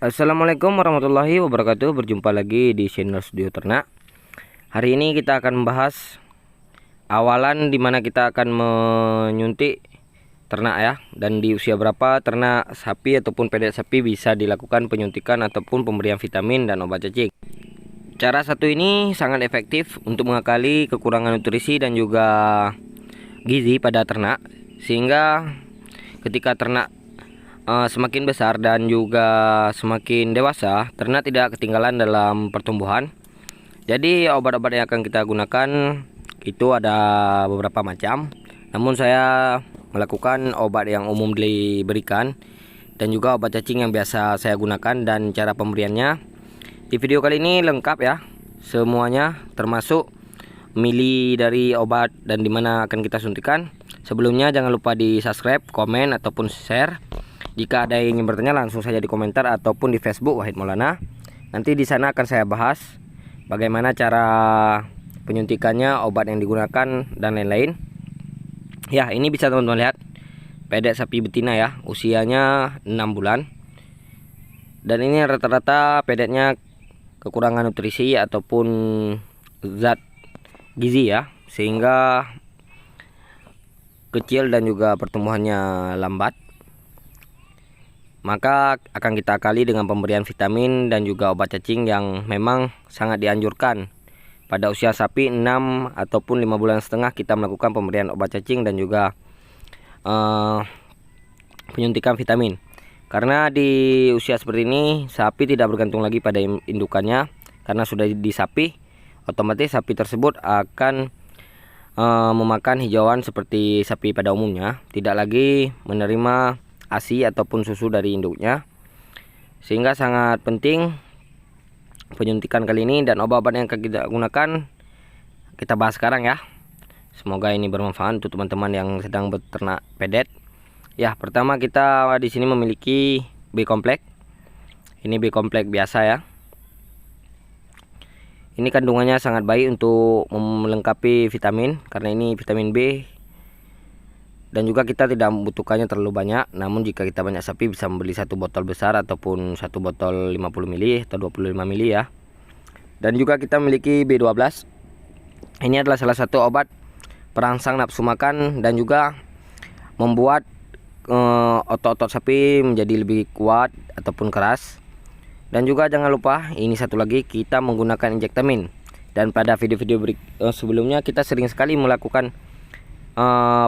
Assalamualaikum warahmatullahi wabarakatuh. Berjumpa lagi di channel Studio Ternak. Hari ini kita akan membahas awalan dimana kita akan menyuntik ternak ya, dan di usia berapa ternak sapi ataupun pedet sapi bisa dilakukan penyuntikan ataupun pemberian vitamin dan obat cacing. Cara satu ini sangat efektif untuk mengakali kekurangan nutrisi dan juga gizi pada ternak, sehingga ketika ternak semakin besar dan juga semakin dewasa, ternak tidak ketinggalan dalam pertumbuhan. Jadi obat-obat yang akan kita gunakan itu ada beberapa macam, namun saya melakukan obat yang umum diberikan dan juga obat cacing yang biasa saya gunakan, dan cara pemberiannya di video kali ini lengkap ya, semuanya termasuk mili dari obat dan dimana akan kita suntikan. Sebelumnya jangan lupa di subscribe, komen ataupun share. Jika ada yang ingin bertanya langsung saja di komentar ataupun di Facebook Wahid Maulana. Nanti di sana akan saya bahas bagaimana cara penyuntikannya, obat yang digunakan dan lain-lain. Ya, ini bisa teman-teman lihat pedek sapi betina ya, usianya 6 bulan. Dan ini rata-rata pedeknya kekurangan nutrisi ataupun zat gizi ya, sehingga kecil dan juga pertumbuhannya lambat. Maka akan kita akali dengan pemberian vitamin dan juga obat cacing yang memang sangat dianjurkan. Pada usia sapi 6 ataupun 5,5 bulan kita melakukan pemberian obat cacing dan juga penyuntikan vitamin. Karena di usia seperti ini sapi tidak bergantung lagi pada indukannya, karena sudah disapi, otomatis sapi tersebut akan memakan hijauan seperti sapi pada umumnya, tidak lagi menerima ASI ataupun susu dari induknya, sehingga sangat penting penyuntikan kali ini. Dan obat-obat yang akan kita gunakan kita bahas sekarang ya. Semoga ini bermanfaat untuk teman-teman yang sedang beternak pedet. Ya, pertama kita di sini memiliki B kompleks. Ini B kompleks biasa ya. Ini kandungannya sangat baik untuk melengkapi vitamin, karena ini vitamin B. Dan juga kita tidak membutuhkannya terlalu banyak. Namun jika kita banyak sapi bisa membeli satu botol besar ataupun satu botol 50 ml atau 25 ml ya. Dan juga kita memiliki B12. Ini adalah salah satu obat perangsang nafsu makan dan juga membuat otot-otot sapi menjadi lebih kuat ataupun keras. Dan juga jangan lupa ini satu lagi, kita menggunakan injektamin. Dan pada video-video sebelumnya kita sering sekali melakukan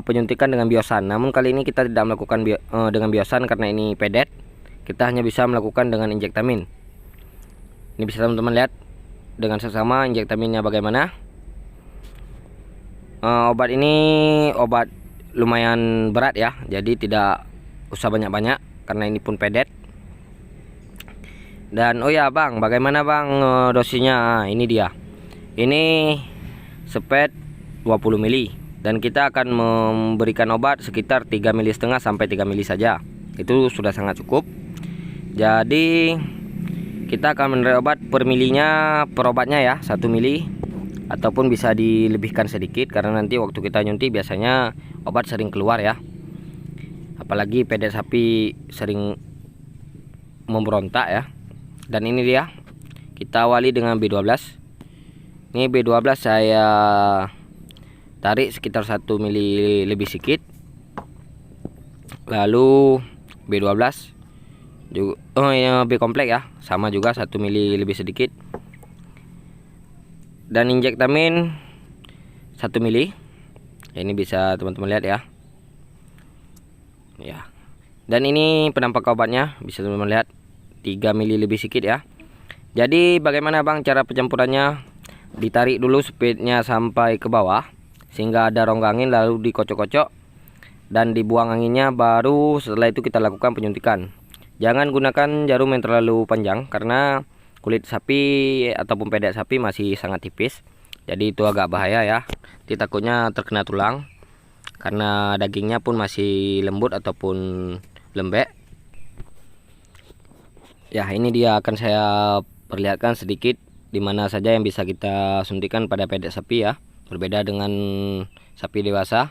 penyuntikan dengan biosan, namun kali ini kita tidak melakukan dengan biosan karena ini pedet. Kita hanya bisa melakukan dengan injektamin. Ini bisa teman-teman lihat dengan seksama injektaminnya bagaimana. Obat ini obat lumayan berat ya, jadi tidak usah banyak-banyak karena ini pun pedet. Dan oh ya bang, bagaimana bang dosisnya? Ini dia, ini sepet 20 ml. Dan kita akan memberikan obat sekitar 3,5 mili sampai 3 mili saja. Itu sudah sangat cukup. Jadi kita akan menerima obat per milinya, per obatnya ya 1 mili, ataupun bisa dilebihkan sedikit karena nanti waktu kita nyuntik biasanya obat sering keluar ya. Apalagi pedet sapi sering memberontak ya. Dan ini dia, kita awali dengan B12. Ini B12 saya tarik sekitar 1 mili lebih sedikit. Lalu B12 juga, B kompleks ya, sama juga 1 mili lebih sedikit. Dan injektamin 1 mili. Ini bisa teman-teman lihat ya. Ya. Dan ini penampak obatnya bisa teman-teman lihat 3 mili lebih sedikit ya. Jadi bagaimana bang cara pencampurannya? Ditarik dulu speednya sampai ke bawah sehingga ada rongga angin, lalu dikocok-kocok dan dibuang anginnya, baru setelah itu kita lakukan penyuntikan. Jangan gunakan jarum yang terlalu panjang karena kulit sapi ataupun pedek sapi masih sangat tipis, jadi itu agak bahaya ya. Nanti takutnya terkena tulang karena dagingnya pun masih lembut ataupun lembek. Ya, ini dia akan saya perlihatkan sedikit dimana saja yang bisa kita suntikan pada pedek sapi ya. Berbeda dengan sapi dewasa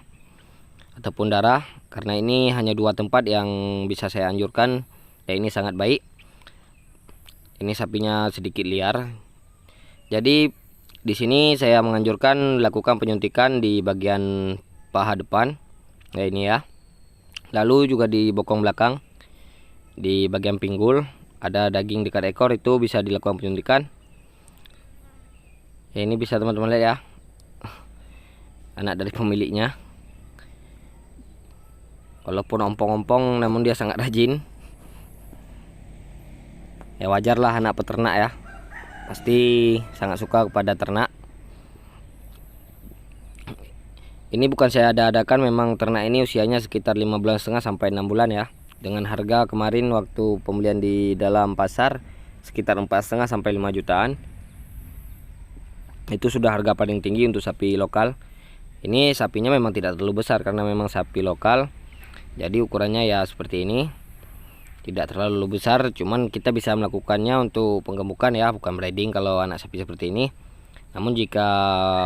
ataupun darah, karena ini hanya 2 tempat yang bisa saya anjurkan, dan ini sangat baik. Ini sapinya sedikit liar. Jadi di sini saya menganjurkan lakukan penyuntikan di bagian paha depan. Ya ini ya. Lalu juga di bokong belakang, di bagian pinggul ada daging dekat ekor, itu bisa dilakukan penyuntikan. Ya ini bisa teman-teman lihat ya, anak dari pemiliknya. Walaupun ompong-ompong namun dia sangat rajin. Ya wajar lah, anak peternak ya, pasti sangat suka kepada ternak. Ini bukan saya ada-adakan, memang ternak ini usianya sekitar 5 bulan setengah sampai 6 bulan ya. Dengan harga kemarin waktu pembelian di dalam pasar sekitar 4,5 sampai 5 jutaan. Itu sudah harga paling tinggi untuk sapi lokal. Ini sapinya memang tidak terlalu besar karena memang sapi lokal. Jadi ukurannya ya seperti ini. Tidak terlalu besar, cuman kita bisa melakukannya untuk penggemukan ya, bukan breeding kalau anak sapi seperti ini. Namun jika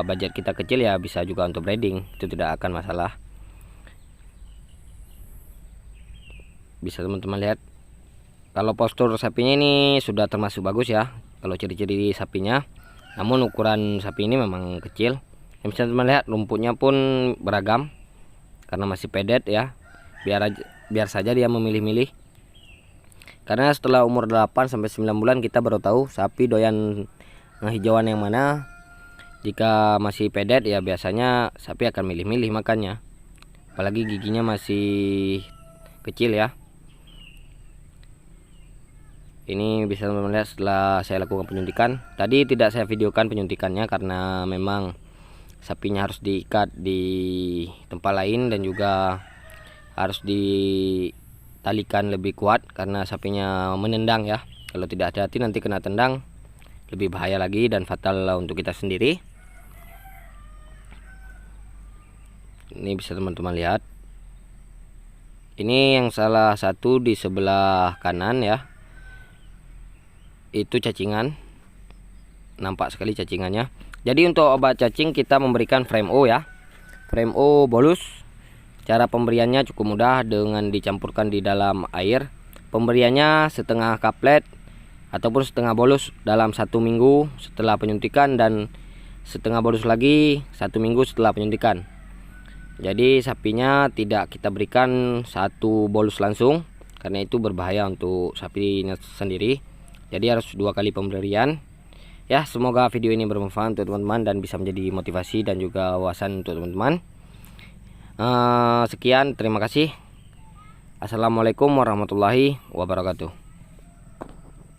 budget kita kecil ya bisa juga untuk breeding, itu tidak akan masalah. Bisa teman-teman lihat, kalau postur sapinya ini sudah termasuk bagus ya, kalau ciri-ciri sapinya. Namun ukuran sapi ini memang kecil. Yang bisa teman lihat, rumputnya pun beragam karena masih pedet ya. Biar saja dia memilih-milih. Karena setelah umur 8 sampai 9 bulan kita baru tahu sapi doyan hijauan yang mana. Jika masih pedet ya biasanya sapi akan milih-milih makannya. Apalagi giginya masih kecil ya. Ini bisa teman-teman lihat setelah saya lakukan penyuntikan. Tadi tidak saya videokan penyuntikannya karena memang sapinya harus diikat di tempat lain dan juga harus ditalikan lebih kuat karena sapinya menendang ya. Kalau tidak hati-hati nanti kena tendang, lebih bahaya lagi dan fatal untuk kita sendiri. Ini bisa teman-teman lihat. Ini yang salah satu di sebelah kanan ya. Itu cacingan. Nampak sekali cacingannya. Jadi untuk obat cacing kita memberikan Frame O ya. Frame O bolus. Cara pemberiannya cukup mudah dengan dicampurkan di dalam air. Pemberiannya setengah kaplet ataupun setengah bolus dalam 1 minggu setelah penyuntikan, dan setengah bolus lagi 1 minggu setelah penyuntikan. Jadi sapinya tidak kita berikan 1 bolus langsung karena itu berbahaya untuk sapinya sendiri. Jadi harus 2 kali pemberian. Ya, semoga video ini bermanfaat untuk teman-teman dan bisa menjadi motivasi dan juga wawasan untuk teman-teman. Sekian, terima kasih. Assalamualaikum warahmatullahi wabarakatuh.